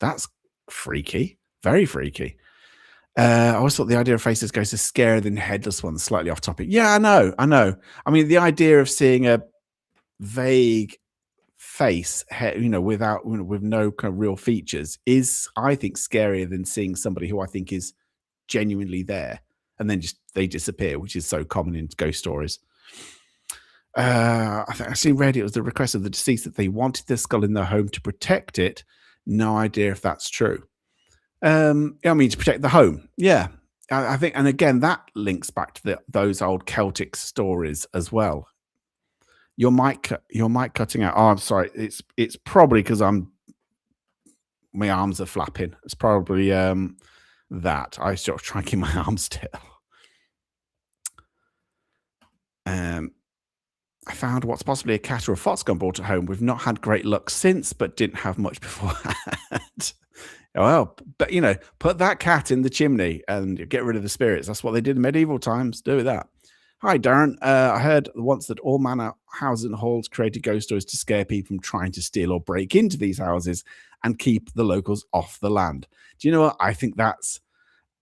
That's freaky. Very freaky. I always thought the idea of faceless ghosts is scarier than headless ones. Slightly off topic. Yeah, I know. I mean, the idea of seeing a vague face, without, with no kind of real features, is, I think, scarier than seeing somebody who I think is genuinely there and then just they disappear, which is so common in ghost stories. I think I seen read it was the request of the deceased that they wanted their skull in their home to protect it. No idea if that's true. I mean, to protect the home. Yeah, I think, and again, that links back to those old Celtic stories as well. Your mic cutting out. Oh, I'm sorry. It's probably because my arms are flapping. It's probably that. I sort of try and keep my arms still. I found what's possibly a cat or a fox gone brought at home. We've not had great luck since, but didn't have much beforehand. Well, but put that cat in the chimney and get rid of the spirits. That's what they did in medieval times. Do that. Hi, Darren. I heard once that all manor houses and halls created ghost stories to scare people from trying to steal or break into these houses and keep the locals off the land. Do you know what? I think that's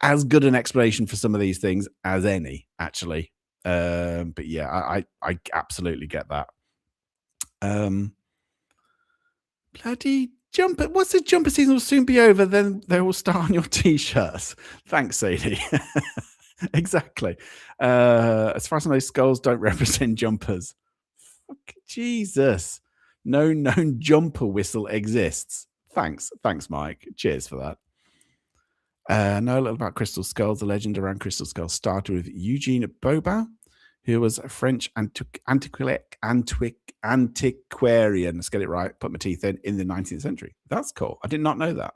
as good an explanation for some of these things as any, actually. But yeah, I absolutely get that. Bloody jumper. What's the jumper season will soon be over, then they will start on your t-shirts. Thanks, Sadie. Exactly. As far as I know, skulls don't represent jumpers. Fuck, Jesus. No known jumper whistle exists. Thanks, Mike. Cheers for that. Know a little about crystal skulls. The legend around crystal skulls started with Eugene Bobin, who was a French antiquarian. Let's get it right. Put my teeth in the 19th century. That's cool. I did not know that.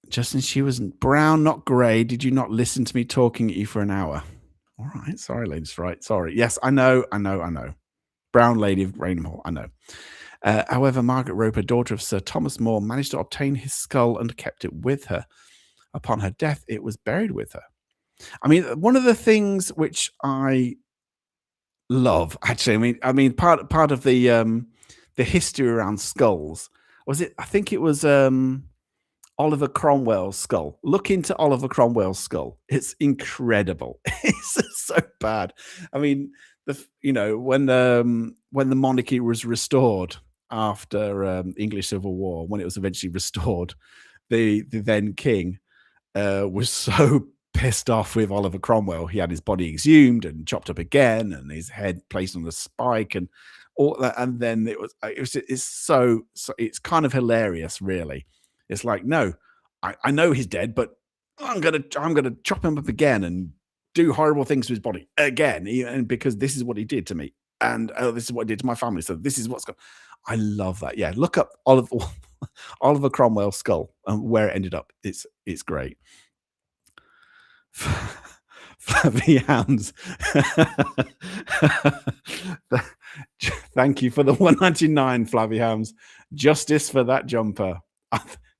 Justin, she was brown, not grey. Did you not listen to me talking at you for an hour? All right. Sorry, ladies. Right. Sorry. Yes, I know. Brown lady of Rainham. I know. However, Margaret Roper, daughter of Sir Thomas More, managed to obtain his skull and kept it with her. Upon her death, it was buried with her. I mean, one of the things which I love, actually, I mean, part of the history around skulls was it. I think it was Oliver Cromwell's skull. Look into Oliver Cromwell's skull. It's incredible. It's so bad. I mean, when the monarchy was restored after English Civil War, when it was eventually restored, the then king was so pissed off with Oliver Cromwell. He had his body exhumed and chopped up again, and his head placed on a spike, and all that. And then it's kind of hilarious, really. It's like, no, I know he's dead, but I'm gonna chop him up again and do horrible things to his body again, and because this is what he did to me, and this is what he did to my family. So this is what's going. I love that. Yeah, look up Oliver Cromwell's skull and where it ended up. It's great. Flavy Hounds. Thank you for the 199, Flavy Hounds. Justice for that jumper.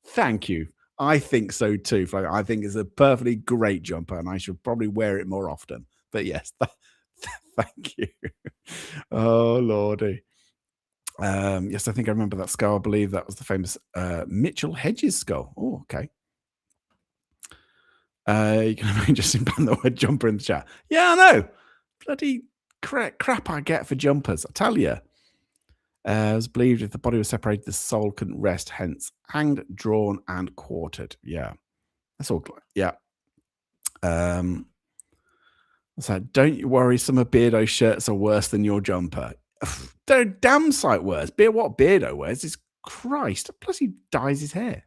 Thank you. I think so too, Flavy. I think it's a perfectly great jumper, and I should probably wear it more often. But yes, thank you. Oh Lordy. Yes, I think I remember that skull. I believe that was the famous Mitchell Hedges skull. Oh, okay. You can just ban the word jumper in the chat. Yeah, I know. Bloody crap I get for jumpers. I tell you. It was believed if the body was separated, the soul couldn't rest. Hence, hanged, drawn, and quartered. Yeah, that's all. Yeah. So don't you worry. Some of Beardo's shirts are worse than your jumper. They're a damn sight worse. What Beardo wears is Christ. Plus, he dyes his hair.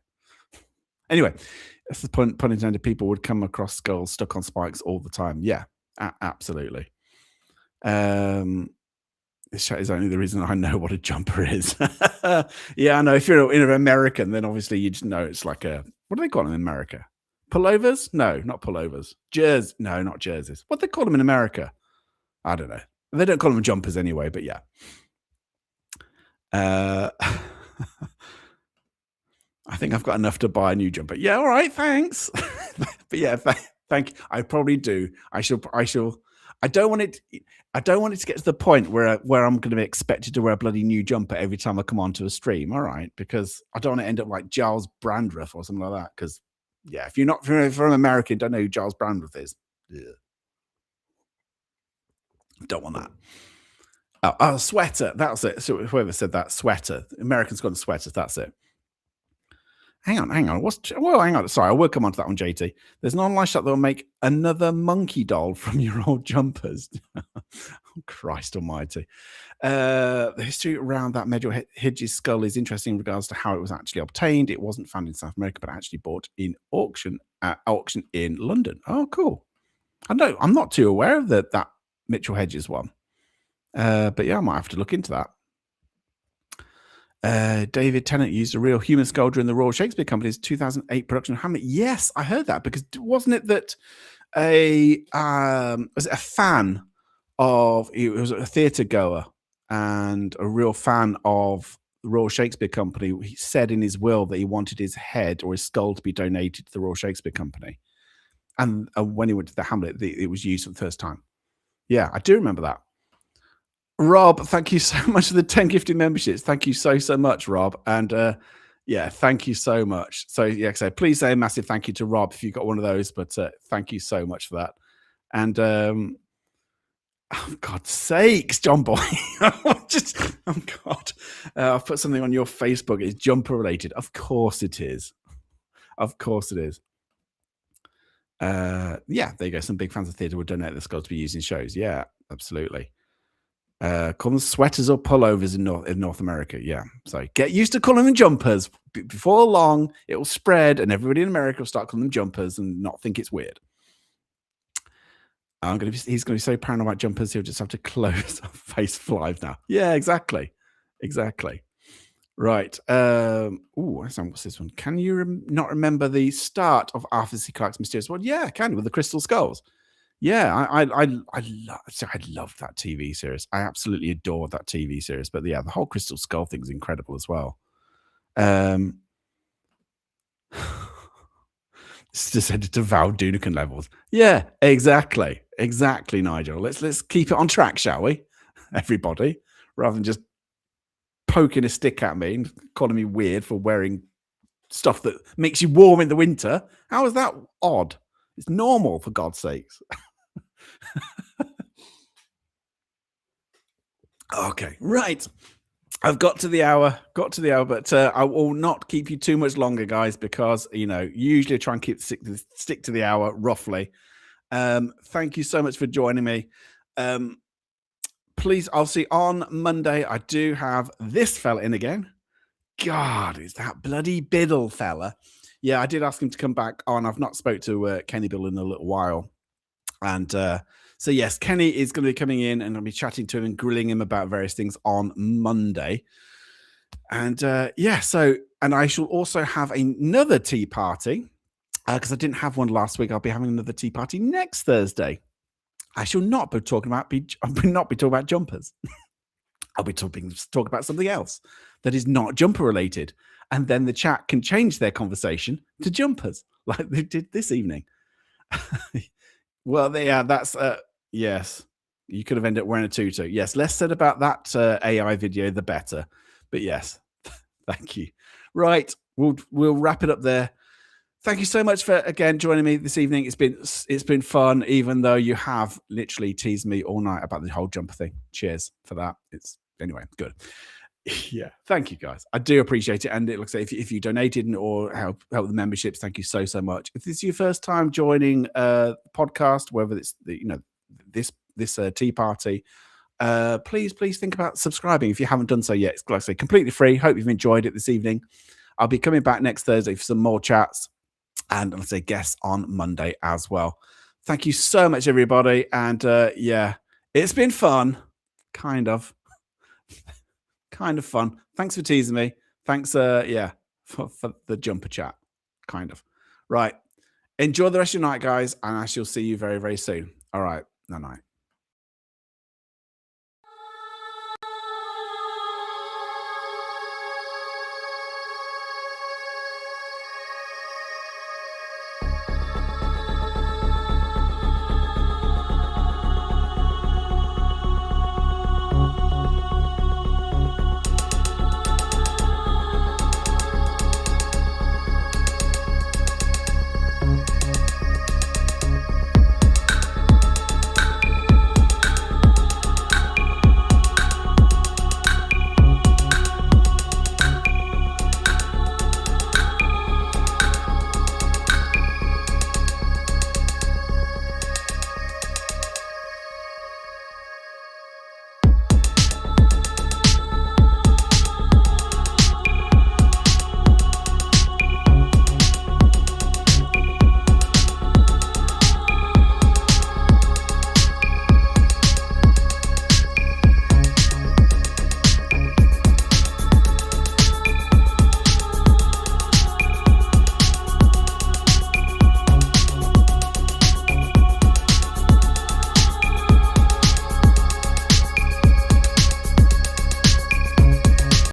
Anyway, that's the pun intended. People would come across skulls stuck on spikes all the time. Yeah, absolutely. This chat is only the reason I know what a jumper is. Yeah, I know. If you're an American, then obviously you just know it's like a, what do they call them in America? Pullovers? No, not pullovers. Jerseys? No, not jerseys. What do they call them in America? I don't know. They don't call them jumpers anyway, but yeah. I think I've got enough to buy a new jumper. Yeah, all right, thanks. But yeah, thank you. I probably do. I shall. I don't want it. I don't want it to get to the point where I'm going to be expected to wear a bloody new jumper every time I come onto a stream. All right, because I don't want to end up like Giles Brandreth or something like that. Because yeah, if you're not from America, don't know who Giles Brandreth is. Yeah. Don't want that. Oh, sweater. That's it. So whoever said that, sweater. Americans got sweaters. That's it. Hang on. Hang on. Sorry, I will come on to that one, JT. There's an online shop that will make another monkey doll from your old jumpers. Oh, Christ almighty. The history around that Medjool Hedges skull is interesting in regards to how it was actually obtained. It wasn't found in South America, but actually bought in auction in London. Oh, cool. I know. I'm not too aware of that Mitchell Hedges one. But yeah, I might have to look into that. David Tennant used a real human skull during the Royal Shakespeare Company's 2008 production of Hamlet. Yes, I heard that, because wasn't it that was it a fan of, it was a theatre goer and a real fan of the Royal Shakespeare Company. He said in his will that he wanted his head or his skull to be donated to the Royal Shakespeare Company. And when he went to the Hamlet, it was used for the first time. Yeah, I do remember that. Rob, thank you so much for the 10 gifted memberships. Thank you so much, Rob. And yeah, thank you so much. So yeah, so please say a massive thank you to Rob if you got one of those. But thank you so much for that. And oh, God's sakes, John Boy. Oh God. I've put something on your Facebook. It's jumper related. Of course it is. Of course it is. Yeah, there you go. Some big fans of theatre would donate the skulls to be used in shows. Yeah, absolutely. Call them sweaters or pullovers in North America. Yeah. So get used to calling them jumpers. Before long, it will spread and everybody in America will start calling them jumpers and not think it's weird. He's going to be so paranoid about jumpers, he'll just have to close face live now. Yeah, exactly. Right. What's this one? Can you not remember the start of Arthur C. Clarke's Mysterious World? Yeah, I can, with the crystal skulls. Yeah, I loved that TV series. I absolutely adored that TV series. But yeah, the whole Crystal Skull thing is incredible as well. It's descended to Val Dunican levels. Yeah, exactly, Nigel. Let's keep it on track, shall we, everybody? Rather than just poking a stick at me and calling me weird for wearing stuff that makes you warm in the winter. How is that odd? It's normal, for God's sakes. Okay, right. I've got to the hour, but I will not keep you too much longer, guys, because, usually I try and stick to the hour roughly. Thank you so much for joining me. Please, I'll see on Monday. I do have this fella in again. God, is that bloody Biddle fella? Yeah, I did ask him to come back on. I've not spoke to Kenny Bill in a little while. And so, yes, Kenny is going to be coming in and I'll be chatting to him and grilling him about various things on Monday. And yeah, and I shall also have another tea party because I didn't have one last week. I'll be having another tea party next Thursday. I shall not be talking about jumpers. I'll be talking about something else that is not jumper related. And then the chat can change their conversation to jumpers like they did this evening. Well, that's yes. You could have ended up wearing a tutu. Yes, less said about that AI video, the better. But yes, thank you. Right, we'll wrap it up there. Thank you so much for again joining me this evening. It's been fun, even though you have literally teased me all night about the whole jumper thing. Cheers for that. Anyway, good. Yeah, thank you guys. I do appreciate it. And it looks like if you donated or help the memberships, thank you so much. If this is your first time joining a podcast, whether it's this tea party, please think about subscribing if you haven't done so yet. It's like I say, completely free. Hope you've enjoyed it this evening. I'll be coming back next Thursday for some more chats and let's say guests on Monday as well. Thank you so much, everybody. And yeah, it's been fun, kind of fun. Thanks for teasing me. Thanks, yeah, for the jumper chat, kind of. Right. Enjoy the rest of your night, guys, and I shall see you very, very soon. All right. Night.